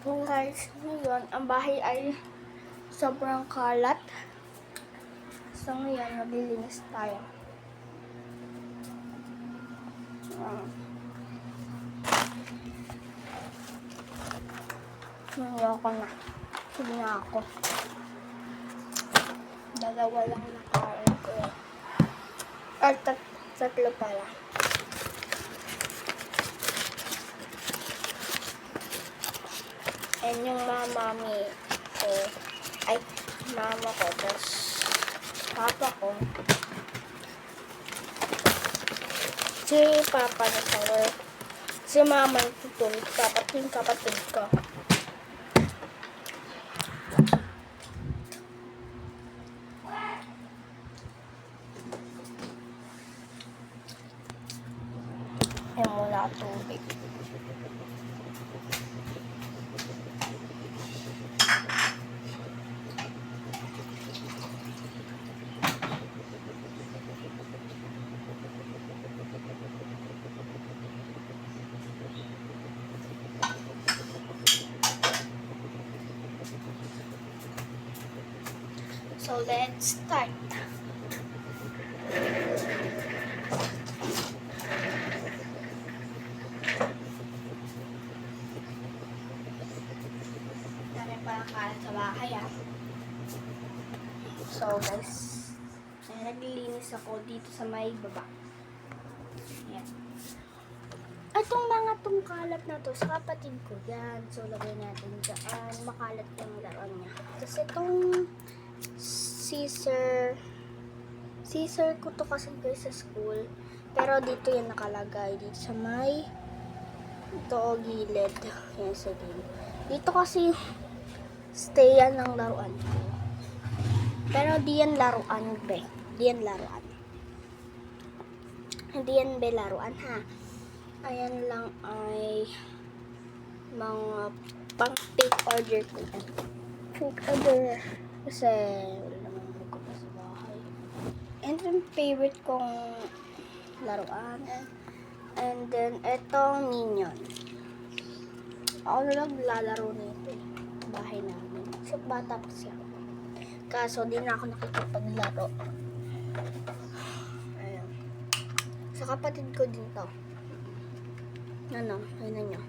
So guys, ngayon, ang bahay ay sobrang kalat. So ngayon, maglilinis tayo. Ayoko na. Sige na ako. Dalawa lang na kain ko. Ay, tatlo pala. And yung mami ko, ay, mama ko, tapos papa ko. Si papa na sa work. Si mama tutulog, yung kapatid ko. Ay, mula tubig. So let's start. Dami pala kalat sa bahay So guys, naglilinis ako dito sa may baba. Ayan. Itong mga kalat na to sa kapatid ko yan. So lagay natin dyan. Makalat yung laruan niya. Tapos itong scissor ko to kasi guys sa school. Pero dito yan nakalagay. Dito sa may ito o gilid. Yan sa gilid. Dito kasi stay yan ng laruan. Pero di yan laruan be. Di yan laruan. Hindi yan be laruan ha. Ayan lang ay mga pang take order ko. Take order. Kasi wala naman ko pa sa bahay. And yung favorite kong laruan. And then itong Minion. Ako na lang lalaro nito bahay namin. So bata pa siya. Kaso di na ako nakikapaglaro. Ayan. Sa kapatid ko din to. Ano? Ayun nyo.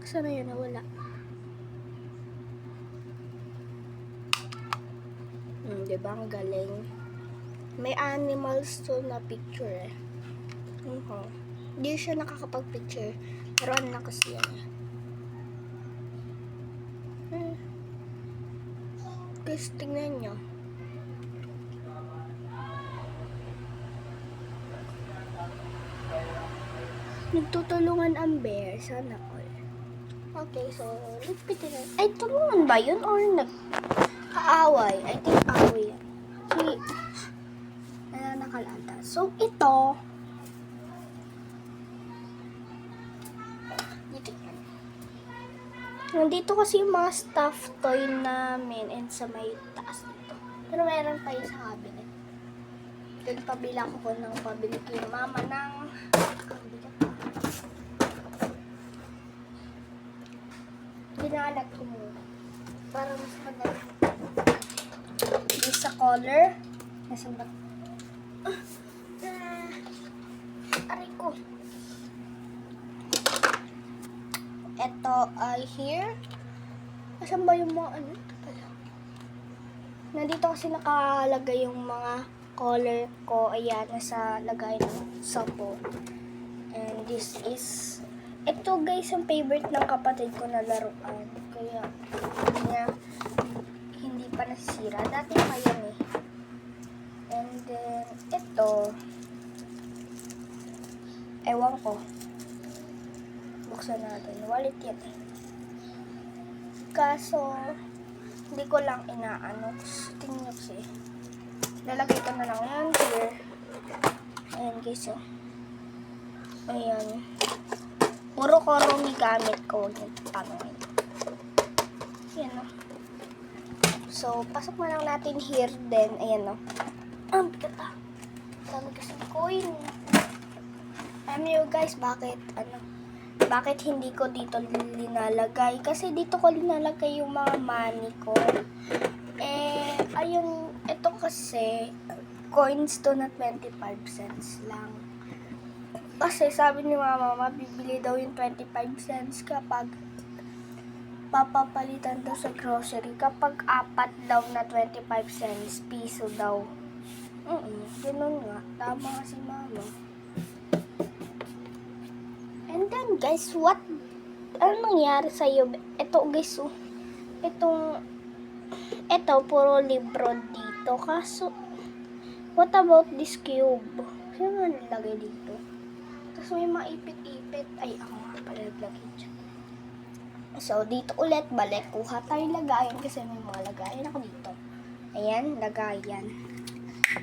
Sana yun nawala. Diba ang galing? May animals to na picture eh. Hindi siya nakakapag-picture. Pero ano na kasi yan eh. Guys, tingnan nyo. Nagtutulungan ang bear. Sana all. Okay, so, lipitin na. Ay, tulungan ba yun? Or nag-aaway? I think aaway yan. Okay. Nakalata. So, ito, nandito kasi yung mga stuffed toy namin and sa may taas dito. Pero meron pa yung sa cabinet. Then, pabila ko ng pabili kay mama ng ginalat ko muna. Para mas madali. This sa color. Nasaan ba? Aray ko. Ito ay here. Nasaan ba yung mga ano? Nandito kasi nakalagay yung mga color ko. Ayan, nasa lagay ng sampo. And this is, ito guys, yung favorite ng kapatid ko na laruan. Kaya, hindi pa nasisira. Dati pa yan eh. And then, ito, ewan ko. Buksan natin. Wallet yan eh. Kaso, hindi ko lang inaano. Tingnan nyo kasi. Lalagay ko na lang yan here. Ayan guys oh. Ayan. Puro korumi gamit ko. Huwag yung pangin. Yan o. So, pasok mo lang natin here then. Ayan o. Ang bigat ah. Dami kasi coin. Alam niyo guys, bakit hindi ko dito linalagay? Kasi dito ko linalagay yung mga money ko. Ayun, ito kasi, coins to na 25 cents lang. Kasi sabi ni mama, mabibili daw yung 25 cents kapag papapalitan daw sa grocery. Kapag 4 daw na 25 cents, piso daw. Ganun nga. Tama kasi mama. And then guys, ano nangyari sa'yo? Ito guys, ito puro libro dito. Kaso, what about this cube? Sino nilagay dito? Tapos may mga ipit-ipit. Ay, ako nga pala naglagay dyan. So, dito ulit, balik. Kuha tayo lagayan kasi may mga lagayan ako dito. Ayan, lagayan.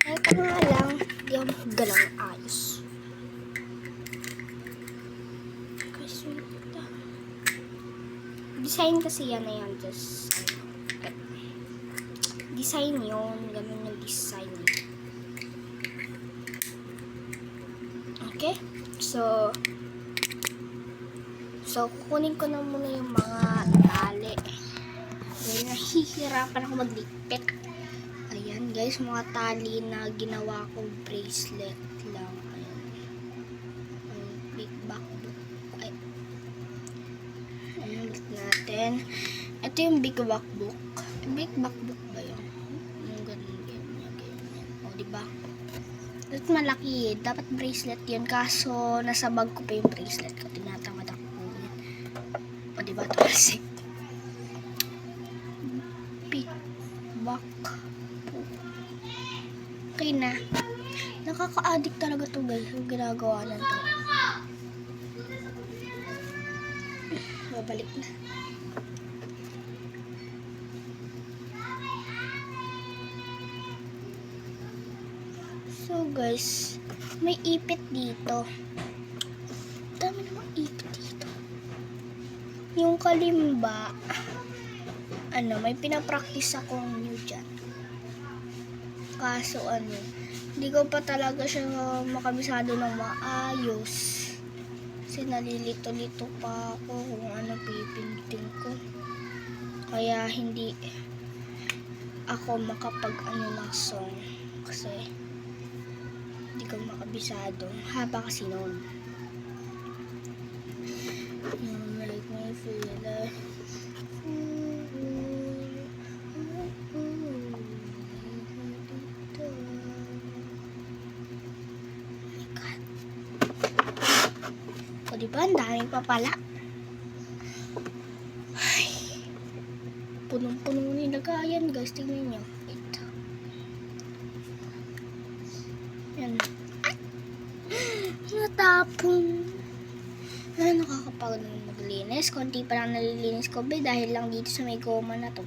Ito nga lang, hindi ako galang ayos. Design kasi yan na yan. Just, design yun. Ganun yung design. Okay? So, kukunin ko na muna yung mga tali. Dahil nahihirapan ako maglikpit. Ayan guys, mga tali na ginawa kong bracelet lang. Ayan. Big back book. Ay. Ayan, look natin. Ito yung big back book. Big back book ba yun? Yung ganun, ganyan. O, diba? Ito malaki eh. Dapat bracelet yun. Kaso, nasa bag ko pa yung bracelet ko. Tinatamad ako. O, diba? Ito kasi. Big back book. Okay na. Nakaka-addict talaga to guys. Yung ginagawa na to. Babalik na. So guys, may ipit dito. Dami namang ipit dito. Yung kalimba, may pinapractice akong new dyan. Kaso hindi ko pa talaga siya makabisado ng maayos. Kasi nalilito-lito pa ako kung ano pipinting ko. Kaya hindi ako makapag-ng song. Kasi hindi ko makabisado. Haba kasi noon. You make me feel like diba? Ang dami pa pala. Ay. Punong-puno ni lagayan guys. Tingnan nyo. Ito. Yan. Ay! Natapon. Nakakapagod na maglinis. Konti pa lang nalilinis ko dahil lang dito sa may goma na to.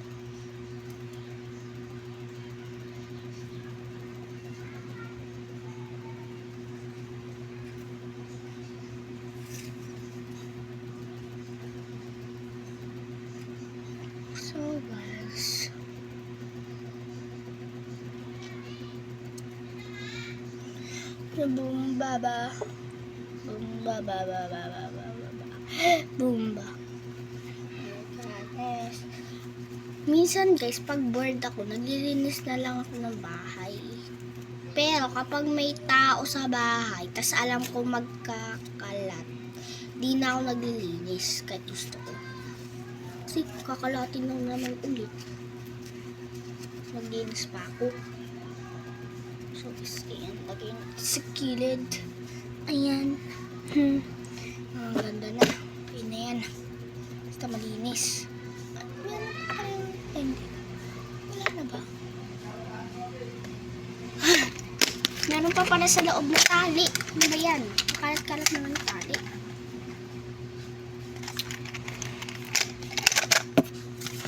So guys, bumba. Minsan guys, pag bored ako, naglilinis na lang ako ng bahay. Pero kapag may tao sa bahay, tas alam ko magkakalat, di na ako naglilinis kahit gusto ko. Kasi kakalatin lang naman ulit. Maglinis pa ako. So, ayan. Lagay natin sa kilid. Ayan. Ang ganda na. Okay na yan. Basta malinis. Meron pa rin. Hindi. Wala na ba? Meron pa pala sa loob na tali. Ano ba yan? Kalat-kalat naman yung tali.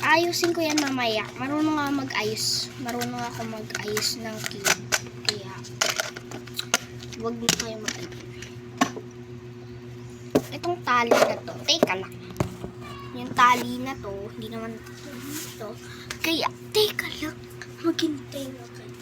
Ayusin ko yan mamaya. Marunong ako mag-ayos. Marunong ako mag-ayos ng cube. Kaya, huwag na kayo mag-ayos. Itong tali na to. Teka lang. Yung tali na to, hindi naman to. Kaya, teka lang. Maghintay na kayo.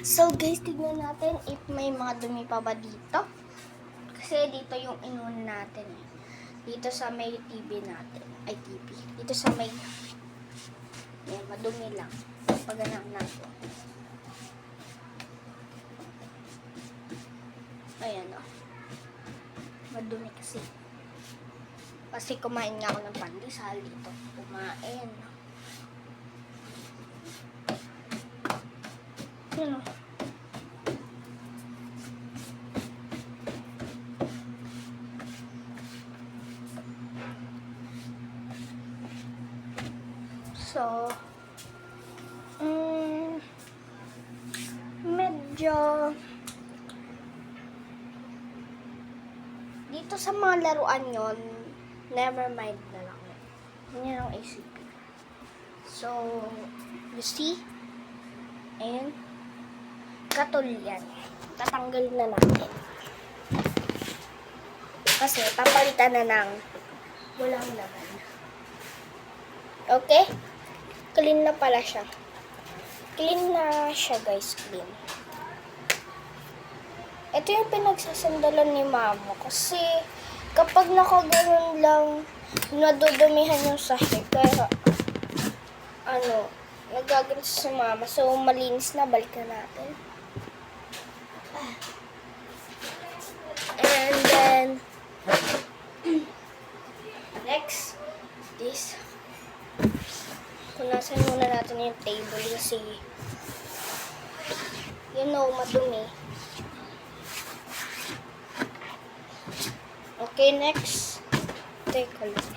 So guys, tignan natin if may mga dumi pa ba dito. Kasi dito yung inuun natin. Dito sa may TV natin. Ay, TV. Dito sa may... Yan, madumi lang. Pagganang natin. Ayan o. Madumi kasi. Kasi kumain nga ako ng pandesal dito. Kumain. Yan o. So, medyo dito sa mga laruan yon, never mind na lang. Yan ang isipin. So, you see? And, katol yan. Tatanggal na natin. Kasi, papalitan na ng walang laman. Okay? Clean na pala siya. Clean na siya, guys. Clean. Ito yung pinagsasandalan ni mama. Kasi, kapag nakaganon lang, nadudumihan yung sahig. Kaya, nagagalit si mama. So, malinis na. Balikan natin. And then, next, this. Punasan muna natin yung table kasi madumi. Okay, next. Teka lang.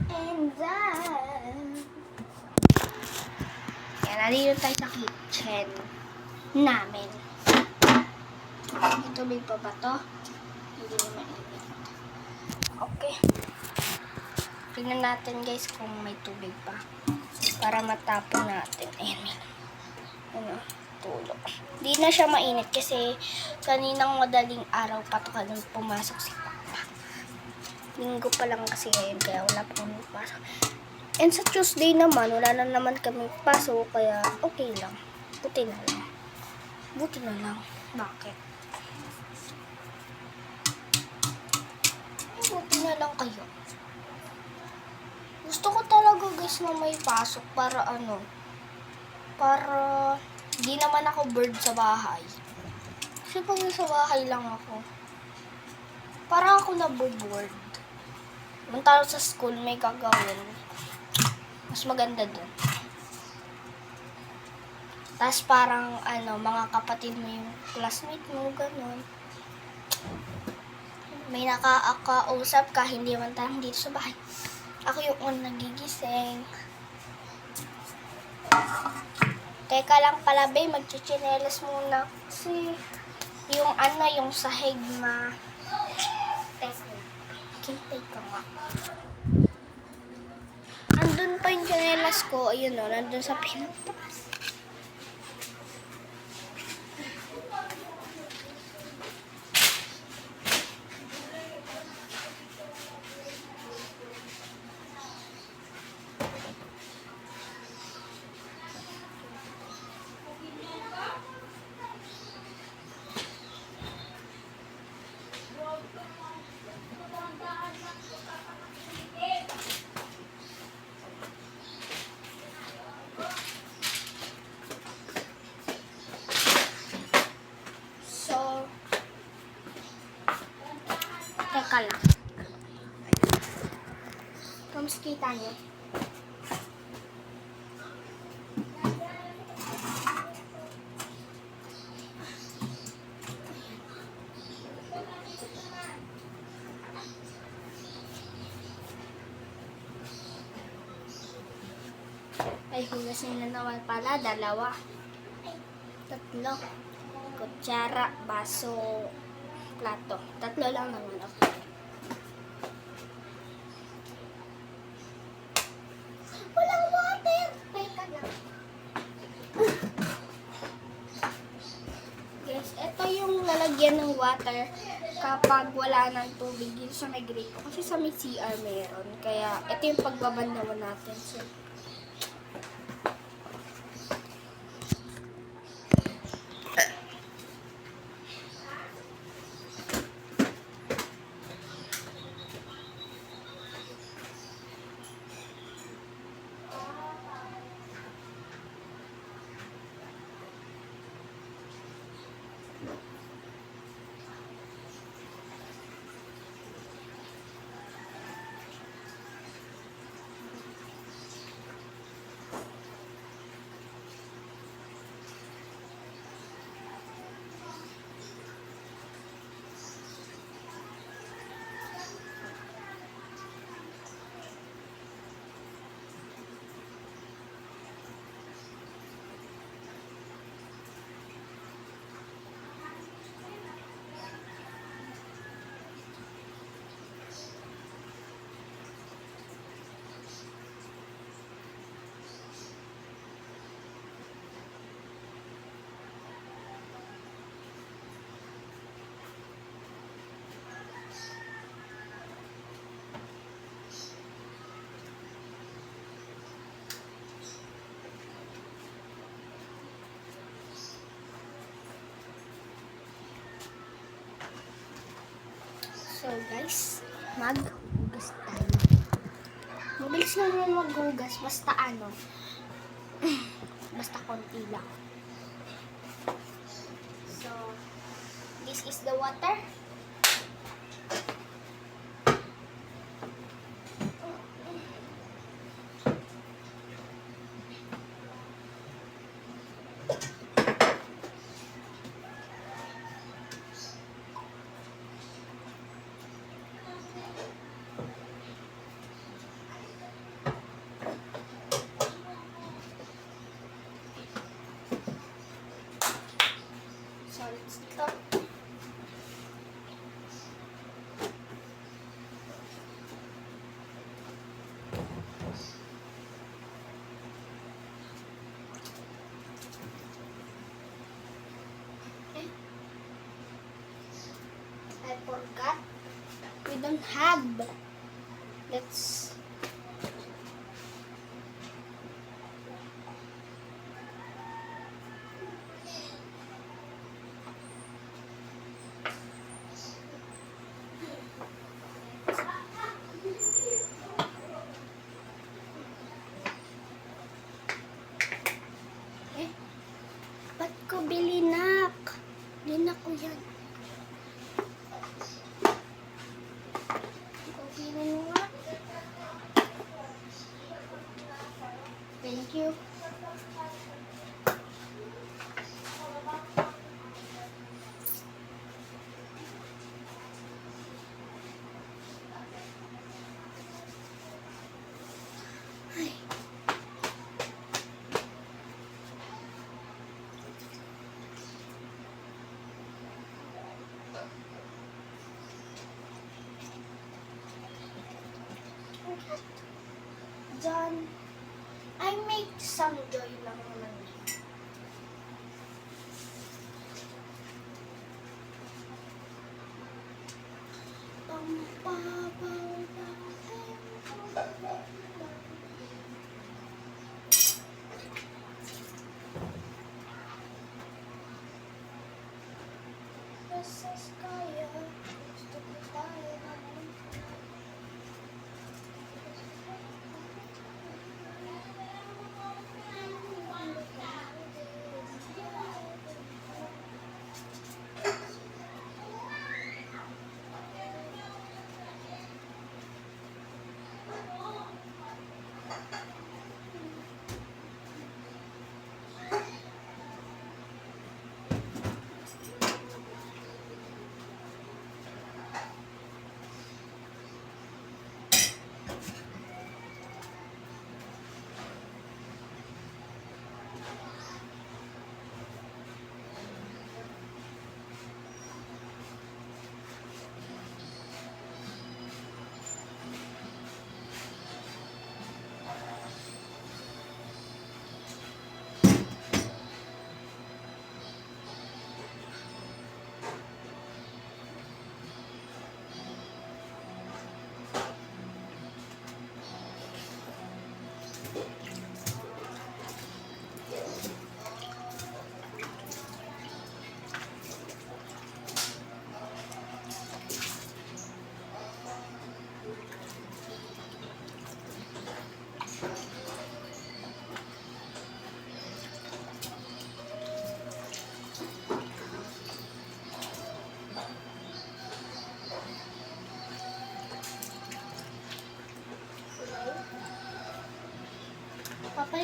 And then, yan, nandito tayo sa kitchen namin. Ito, may pa ba to? Hindi naman init. Okay. Tingnan natin guys kung may tubig pa. Para matapon natin. Ayan. Tulog. Hindi na siya mainit kasi kaninang madaling araw pa ito kanang pumasok si Papa. Linggo pa lang kasi ngayon kaya wala pa kami pasok. And sa Tuesday naman, wala na naman kami pasok kaya okay lang. Buti na lang. Buti na lang. Bakit? Buti na lang kayo. Gusto ko talaga guys na may pasok para para di naman ako bored sa bahay. Kasi pag sa bahay lang ako, parang ako nabobored. Mantalo sa school may gagawin. Mas maganda dun. Tapos parang mga kapatid mo yung classmate mo, ganun. May nakakausap ka, hindi man tayo dito sa bahay. Ako yung unang nagigising. Teka lang pala, babe. Magchichinelas muna. Kasi, yung sahig Teka nga. Andun pa yung chinelas ko. Ayun o, nandun sa pinataas. Teka lang. Kamusta kita niyo? Ay, hugasin na naman pala. 2. Ay, 3. Kutsara, baso, plato. 3 lang naman ako. Walang water! Teka lang. Guys, ito yung lalagyan ng water kapag wala ng tubig dito sa may grate. Kasi sa may CR meron. Kaya ito yung pagbabandawan natin. So, So guys, maghugas tayo. Mabilis lang naman maghugas, basta ano, basta konti lang. So, this is the water. Solids dito. Okay. I forgot. We don't have. Let's ba't ko bilinak? Bilinak ko yan. Bilinan mo nga. Thank you. Ay. John, I make some joy lang naman. Sa kaya, gusto ko tayo naman.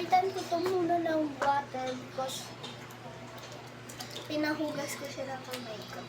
Gagamitan ko to muna ng water because pinahugas ko siya ng kamay ko.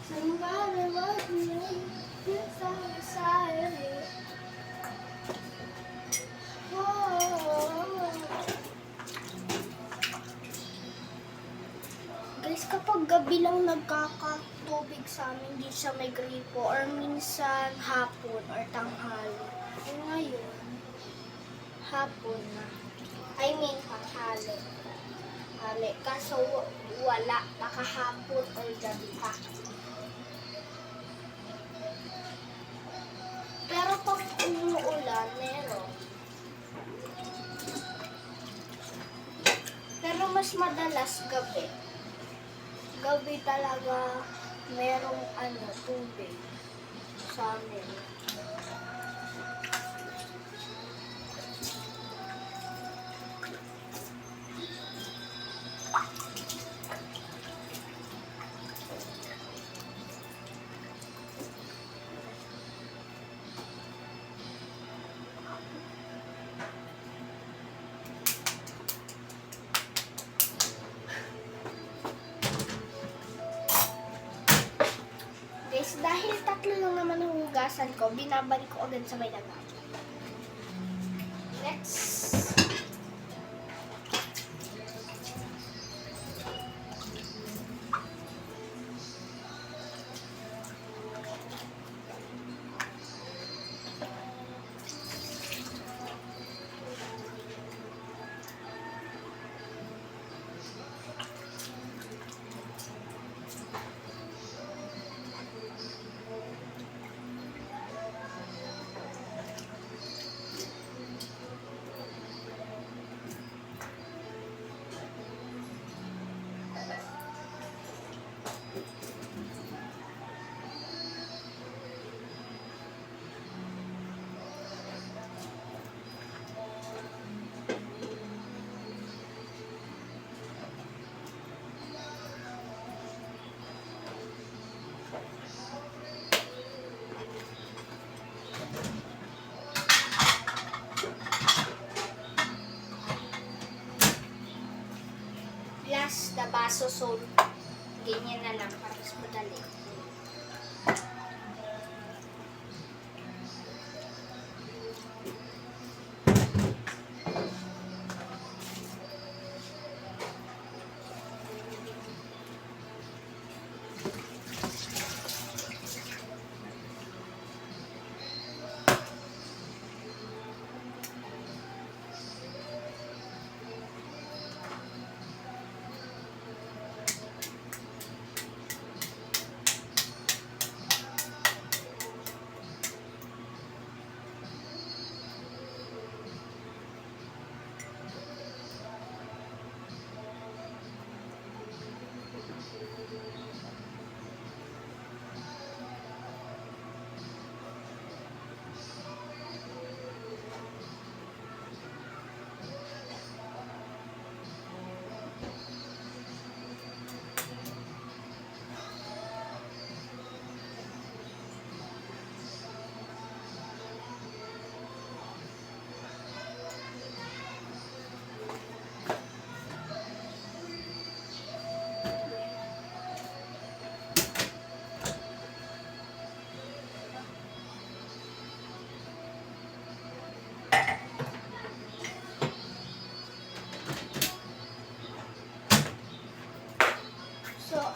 Somebody was me inside. Guys, kapag gabi lang nagkakatubig sa amin dito sa may gripo or minsan hapon or tanghali. Ngayon, hapon na. I mean, tanghali. Kaso wala, nakahapon or gabi pa. Pero pag umuulan, meron. Pero mas madalas gabi. Gabi talaga merong tubig sa amin. Guys, dahil tatlo lang naman ang hugasan ko, binabalik ko agad sa may dagat. Next. Plus the baso salt. Ganyan na lang para mas madali.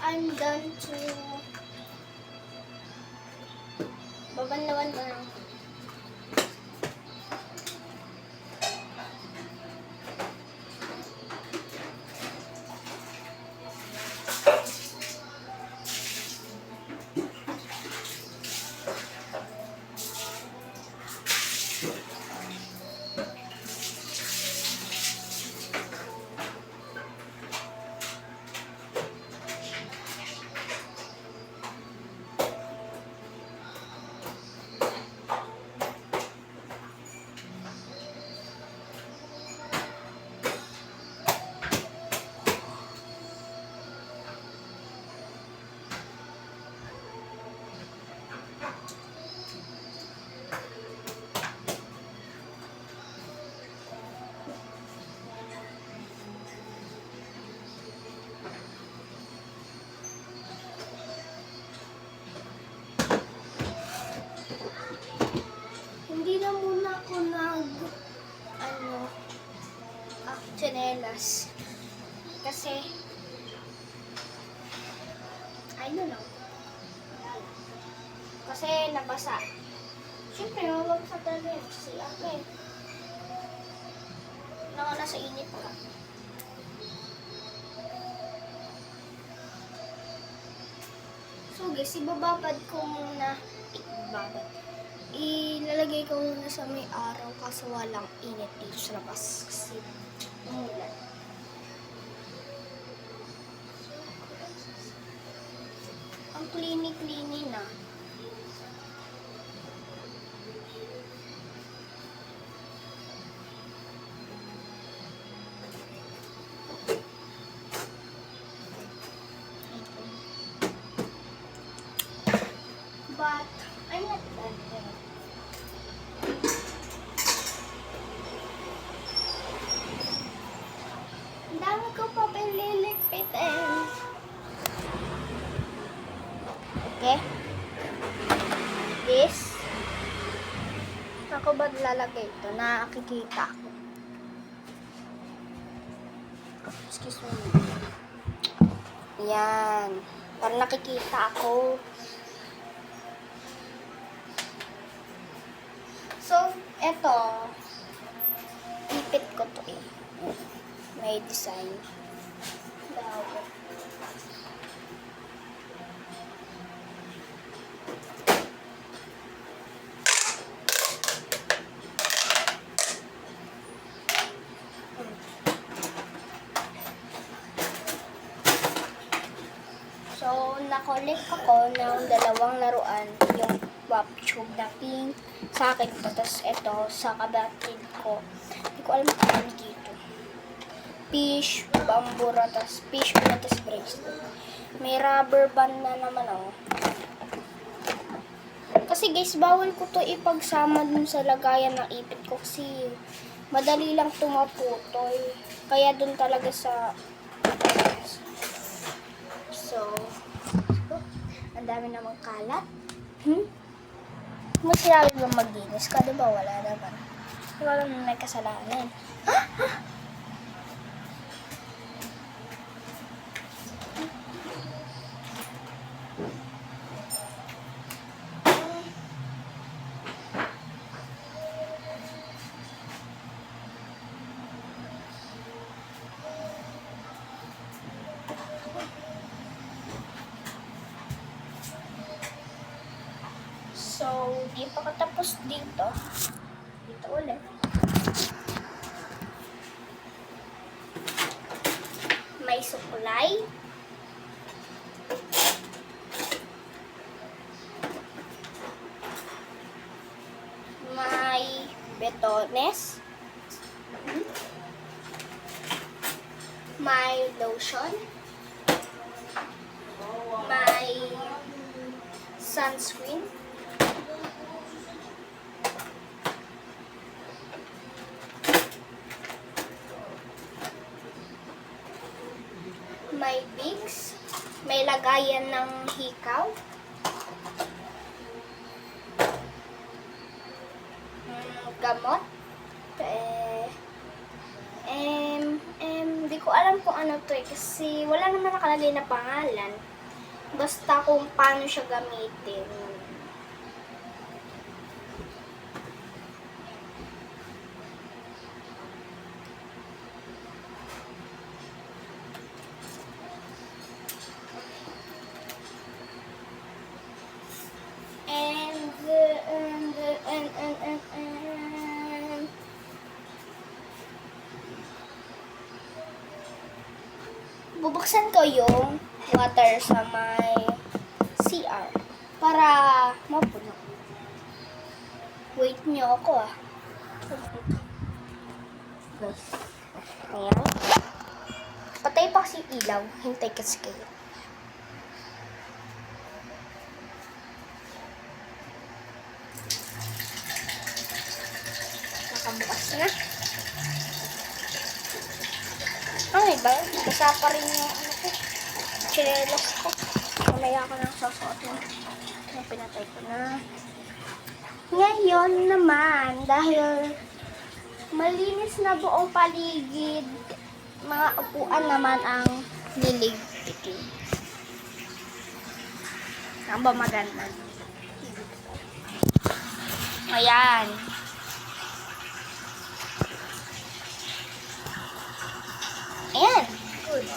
I'm done to babanlawan ko lang. Hindi na muna ako tsinelas. Kasi, I don't know. Kasi nabasa. Siyempre, mababasa talaga yun. Kasi ako nasa init ka. So guys, ibababad ko muna. Ilalagay ko muna sa may araw kasi walang init dito sa labas. Kasi umulan. Ang clinic-clinic na. But, I'm not done there. Ang dami ko pa pinilipitin. Okay? This. Ako ba lalagay ito? Nakikita ko. Excuse me. Yan. Para nakikita ako. So, eto, ipit ko to may design. Daw. So, nakolect ako ng dalawang laruan, yung Pop Tube na pink sa akin po. Tapos ito, sa kabatid ko. Hindi ko alam kung ano dito. Fish, bambura, tapos fish ko na, tapos bracelet. May rubber band na naman, oh. Kasi guys, bawal ko to ipagsama dun sa lagayan ng ipit ko kasi madali lang tumaputol. Kaya dun talaga sa... So, ang dami namang kalat. Mas sinabi ba maglinis ka? Diba wala naman. Wala naman may kasalanan. So, di pa katapos dito. Dito ulit. May suklay. May betones. May lotion. May sunscreen. May Vicks, may lagayan ng hikaw, gamot, di ko alam kung ano to kasi wala naman nakalagay na pangalan, basta kung paano siya gamitin. And bubuksan ko yung water sa may CR para mapuno. Wait nyo ako ah. Ayan. Patay pa kasi yung ilaw. Hintay kasi kayo. Nakabukas na. Ay ba? Basa pa rin yung ano ko. Chinelos ko. Mamaya ko nang susuotin. Pinatay ko na. Ngayon naman, dahil malinis na buong paligid, mga upuan naman ang niligpitin. Ang ba maganda? Ayan. Ayan. Good.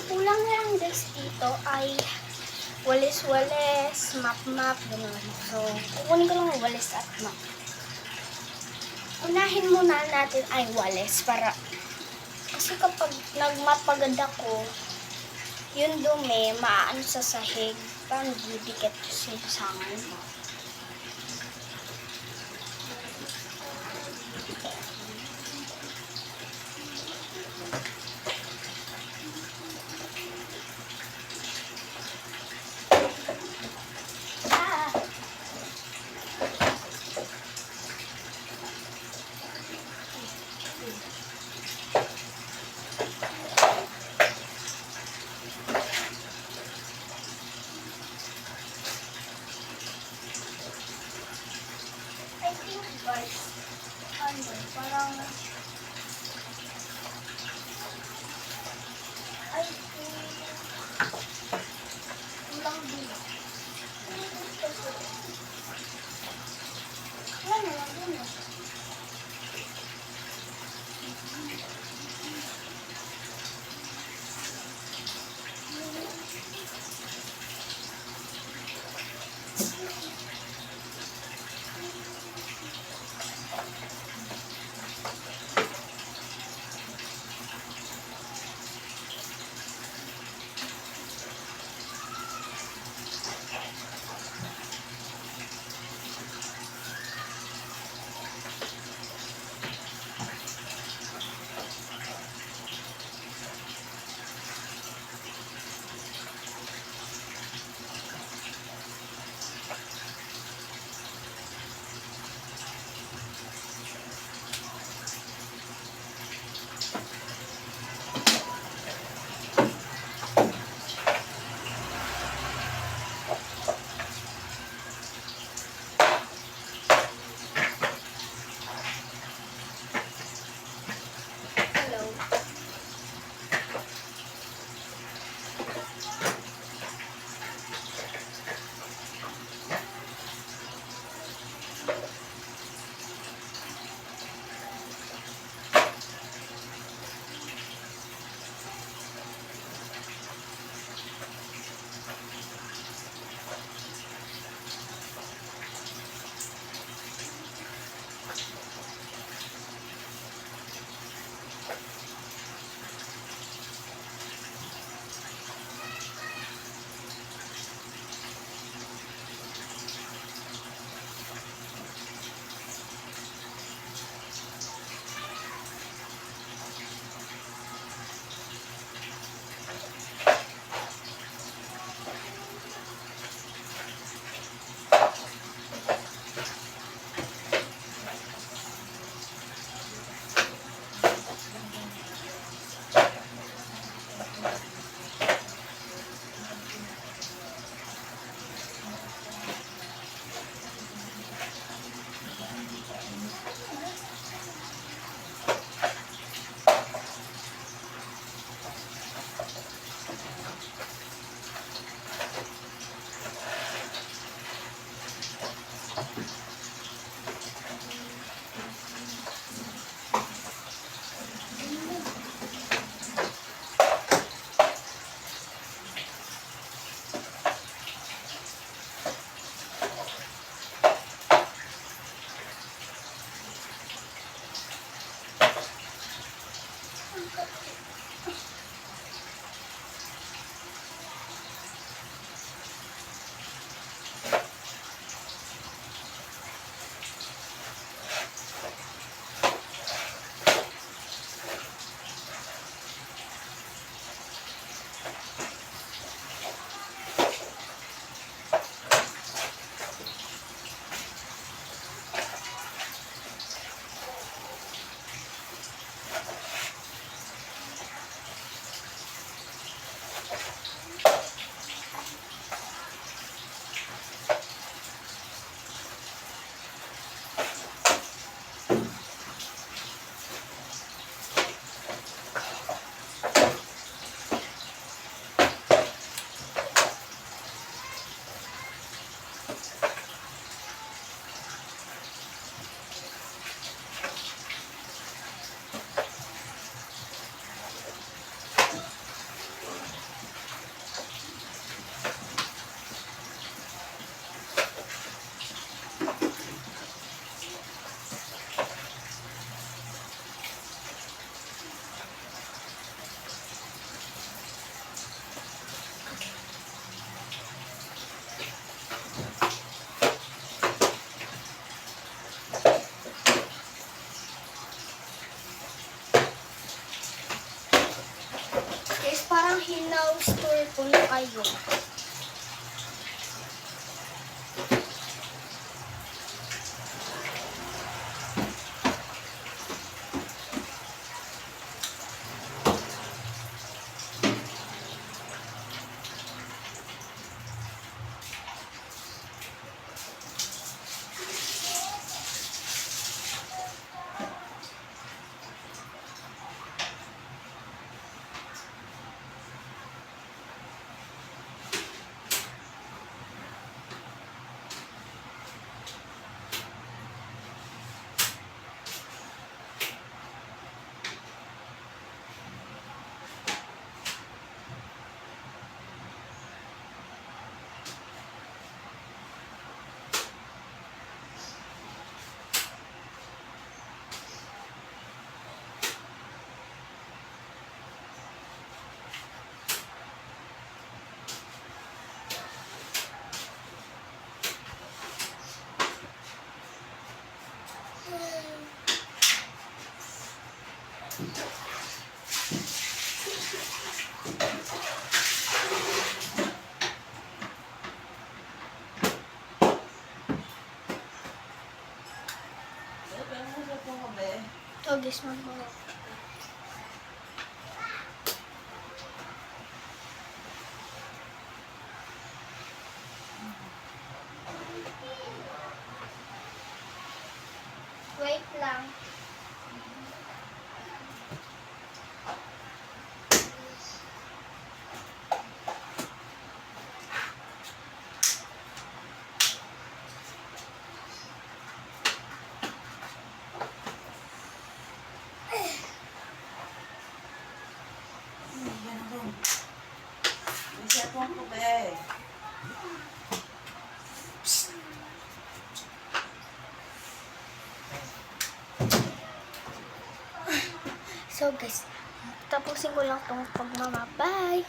Kulang na lang guys dito ay walis-walis, map-map, gano'n. So, kukunin ko lang walis at map. Unahin muna natin ay walis para kasi kapag nag-map agad ako, yung dumi, maano sa sahig, parang didikit kasi sa akin. Guys, parang hinaw store po na kayo. Oh, guys, mamaya. Wait lang. May cellphone ko ba eh? So guys, tapusin ko lang tong pagmamabay.